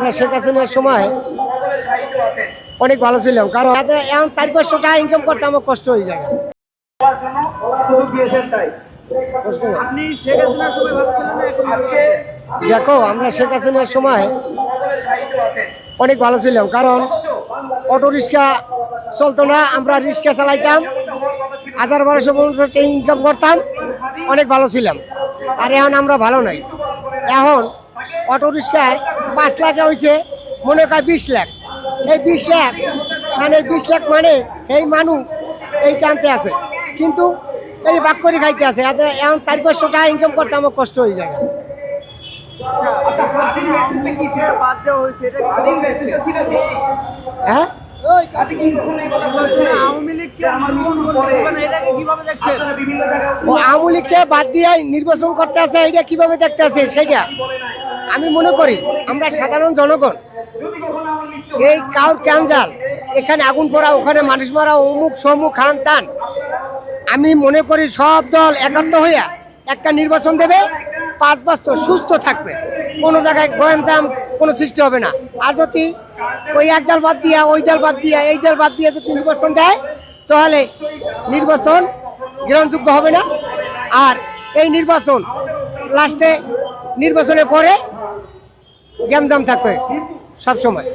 আমরা শেখ হাসিনার সময় অনেক ভালো ছিলাম, কারণ এখন 400-500 টাকা ইনকাম করতে আমার কষ্ট হয়ে যায়। কষ্ট না। দেখো, আমরা শেখ হাসিনার সময় অনেক ভালো ছিলাম, কারণ অটো রিক্সা চলতো না, আমরা রিক্সা চালাইতাম, 1000-1200 টাকা ইনকাম করতাম, অনেক ভালো ছিলাম। আর এখন আমরা ভালো নাই। এখন অটো রিক্সায় 5 লাখে হয়েছে, মনে হয় 20 লাখ। এই 20 লাখ মানে এই মানুষ এই টানতে আছে, কিন্তু এই ভাগ করে খাইতে আছে। এখন 400-500 টাকা ইনকাম করতে আমার কষ্ট হয়ে যায়। হ্যাঁ, আওয়ামী লীগকে বাদ দিয়ে নির্বাচন করতে আছে, এটা কিভাবে দেখতে আছে সেটা আমি মনে করি। আমরা সাধারণ জনগণ এই কাউর ক্যান্সাল, এখানে আগুন পড়া, ওখানে মানুষ মারা, অমুক সমুক খান তান, আমি মনে করি সব দল একাত্ম হইয়া একটা নির্বাচন দেবে, 5 বছর সুস্থ থাকবে, কোনো জায়গায় গয়মজাম কোনো সৃষ্টি হবে না। আর যদি ওই এক দল বাদ দিয়া, ওই দল বাদ দিয়া, এই দল বাদ দিয়ে যদি নির্বাচন দেয়, তাহলে নির্বাচন গ্রহণযোগ্য হবে না। আর এই নির্বাচন লাস্টে নির্বাচনের পরে গ্যামজাম থাকবে সব সময়।